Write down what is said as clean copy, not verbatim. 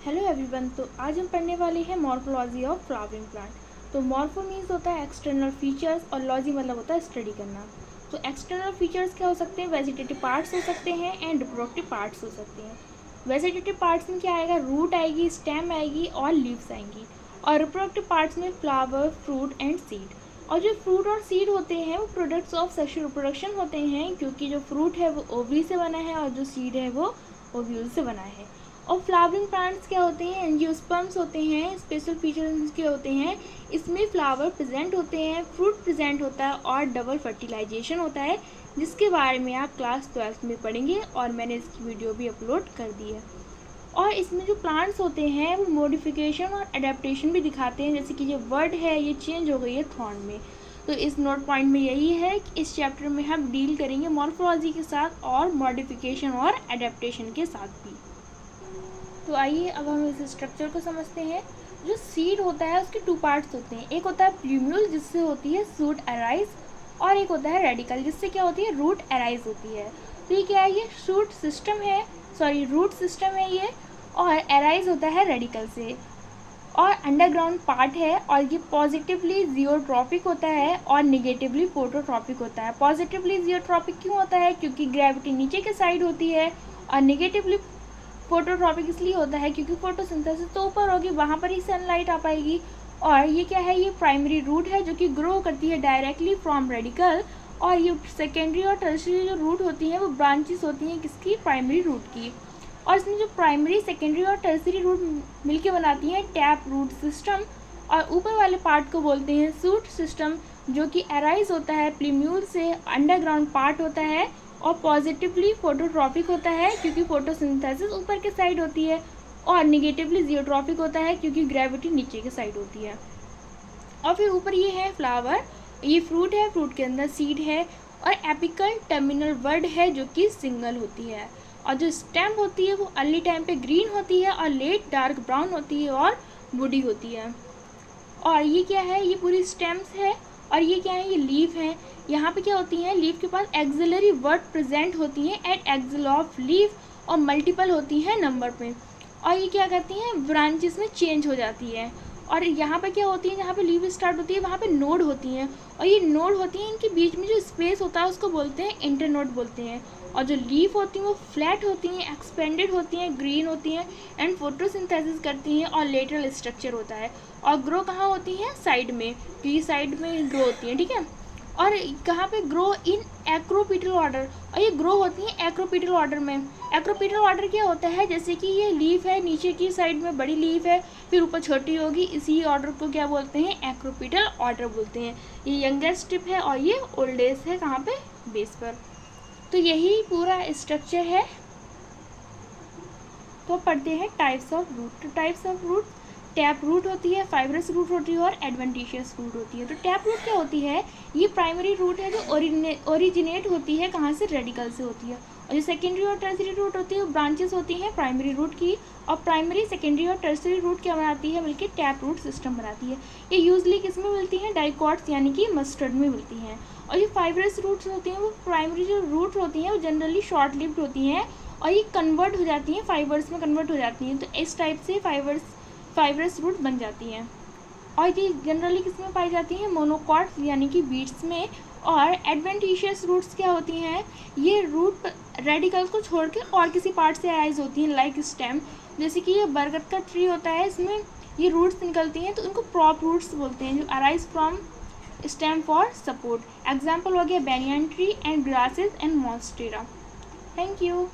Hello everyone. तो आज हम पढ़ने वाले हैं मॉर्फोलॉजी ऑफ फ्लावरिंग प्लांट। तो मॉर्फो मीन्स होता है एक्सटर्नल फीचर्स और लॉजी मतलब होता है स्टडी करना। तो एक्सटर्नल फीचर्स क्या हो सकते हैं? वेजिटेटिव पार्ट्स हो सकते हैं एंड रिप्रोडक्टिव पार्ट्स हो सकते हैं। वेजिटेटिव पार्ट्स में क्या आएगा? रूट आएगी, स्टेम आएगी और लीव्स आएंगी। और रिप्रोडक्टिव पार्ट्स में फ्लावर, फ्रूट एंड सीड। और जो फ्रूट और सीड होते हैं वो प्रोडक्ट्स ऑफ सेक्सुअल रिप्रोडक्शन होते हैं, क्योंकि जो फ्रूट है वो ओवरी से बना है और जो सीड है वो ओव्यूल से बना है। और फ्लावरिंग प्लांट्स क्या होते हैं? एंजियोस्पर्म्स होते हैं। स्पेशल फीचर्स के होते हैं, इसमें फ्लावर प्रेजेंट होते हैं, फ्रूट प्रेजेंट होता है और डबल फर्टिलाइजेशन होता है, जिसके बारे में आप क्लास 12 में पढ़ेंगे और मैंने इसकी वीडियो भी अपलोड कर दी है। और इसमें जो प्लांट्स होते हैं वो मॉडिफिकेशन और अडेप्टेशन भी दिखाते हैं, जैसे कि ये वर्ड है ये चेंज हो गई है थॉर्न में। तो इस नोट पॉइंट में यही है कि इस चैप्टर में हम डील करेंगे मॉर्फोलॉजी के साथ और मॉडिफिकेशन और अडेप्टेशन के साथ भी। तो आइए अब हम इस स्ट्रक्चर को समझते हैं। जो सीड होता है उसके टू पार्ट्स होते हैं, एक होता है प्ल्यूम्यूल जिससे होती है शूट अराइज, और एक होता है रेडिकल जिससे क्या होती है? रूट अराइज होती है। तो ये क्या है? ये शूट सिस्टम है, सॉरी रूट सिस्टम है ये, और अराइज होता है रेडिकल से। और अंडरग्राउंड पार्ट है और ये पॉजिटिवली जियोट्रॉपिक होता है और निगेटिवली फोटोट्रॉपिक होता है। पॉजिटिवली जियोट्रॉपिक क्यों होता है? क्योंकि ग्रेविटी नीचे के साइड होती है, और निगेटिवली फोटोट्रॉपिक इसलिए होता है क्योंकि फोटोसिंथेसिस तो ऊपर होगी, वहाँ पर ही सनलाइट आ पाएगी। और ये क्या है? ये प्राइमरी रूट है जो कि ग्रो करती है डायरेक्टली फ्रॉम रेडिकल। और ये सेकेंडरी और टर्शियरी जो रूट होती हैं वो ब्रांचेस होती हैं किसकी? प्राइमरी रूट की। और इसमें जो प्राइमरी, सेकेंडरी और टर्शियरी रूट मिलके बनाती हैं टैप रूट सिस्टम। और ऊपर वाले पार्ट को बोलते हैं शूट सिस्टम, जो कि अराइज होता है प्ल्यूम्यूल से, अंडरग्राउंड पार्ट होता है और पॉजिटिवली फोटोट्रॉपिक होता है क्योंकि फोटोसिंथेसिस ऊपर के साइड होती है, और निगेटिवली जियोट्रॉपिक होता है क्योंकि ग्रेविटी नीचे के साइड होती है। और फिर ऊपर ये है फ्लावर, ये फ्रूट है, फ्रूट के अंदर सीड है, और एपिकल टर्मिनल वर्ड है जो कि सिंगल होती है। और जो स्टेम होती है वो अर्ली टाइम पे ग्रीन होती है और लेट डार्क ब्राउन होती है और वुडी होती है। और ये क्या है? ये पूरी स्टेम्स है। और ये क्या है? ये लीफ है। यहाँ पे क्या होती हैं? लीफ के पास एक्सिलरी वर्ड प्रेजेंट होती हैं एट एक्सिल ऑफ लीफ, और मल्टीपल होती हैं नंबर पे। और ये क्या करती हैं? ब्रांचेस में चेंज हो जाती है। और यहाँ पे क्या होती है? जहाँ पे लीफ स्टार्ट होती है वहाँ पे नोड होती हैं, और ये नोड होती हैं, इनके बीच में जो स्पेस होता है उसको बोलते हैं इंटरनोड बोलते हैं। और जो लीफ होती हैं वो फ्लैट होती हैं, एक्सपेंडेड होती हैं, ग्रीन होती हैं एंड फोटोसिंथेसिस करती हैं, और लेटरल स्ट्रक्चर होता है। और ग्रो कहाँ होती हैं? साइड में, क्योंकि साइड में ग्रो होती हैं, ठीक है। और कहाँ पे? ग्रो इन एक्रोपिटल ऑर्डर, और ये ग्रो होती हैं एक्रोपिटल ऑर्डर में। एक्रोपिटल ऑर्डर क्या होता है? जैसे कि ये लीफ है, नीचे की साइड में बड़ी लीफ है, फिर ऊपर छोटी होगी, इसी ऑर्डर को क्या बोलते हैं? एक्रोपिटल ऑर्डर बोलते हैं। ये यंगेस्ट टिप है और ये ओल्डेस्ट है, कहाँ पे? बेस पर। तो यही पूरा स्ट्रक्चर है। तो पढ़ते हैं टाइप्स ऑफ रूट। तो types of root, tap root होती है, फाइब्रस रूट होती है और एडवेंटिशियस रूट होती है। तो टैप रूट क्या होती है? ये प्राइमरी रूट है जो ओरिजिनेट होती है कहाँ से? रेडिकल से होती है। और जो सेकेंडरी और टर्सरी रूट होती है वो ब्रांचेस होती हैं प्राइमरी रूट की, और प्राइमरी, सेकेंडरी और टर्सरी रूट क्या बनाती है? मिलकर टैप रूट सिस्टम बनाती है। ये यूजली किस में मिलती हैं? डाइकॉट्स यानी कि मस्टर्ड में मिलती हैं। और ये फाइब्रस रूट्स होती हैं, वो प्राइमरी जो रूट होती हैं वो जनरली शॉर्ट लिव्ड होती हैं, और ये कन्वर्ट हो जाती हैं, फाइबर्स में कन्वर्ट हो जाती हैं। तो इस टाइप से फाइबरस रूट बन जाती हैं। और ये जनरली किस में पाई जाती हैं? मोनोकॉट्स यानी कि बीड्स में। और एडवेंटिशियस रूट्स क्या होती हैं? ये रूट रेडिकल्स को छोड़ के और किसी पार्ट से अराइज होती हैं, लाइक स्टेम। जैसे कि ये बरगद का ट्री होता है, इसमें ये रूट्स निकलती हैं तो इनको प्रॉप रूट्स बोलते हैं, जो arise from stem for support. Example हो गया banyan tree and grasses and monstera. Thank you.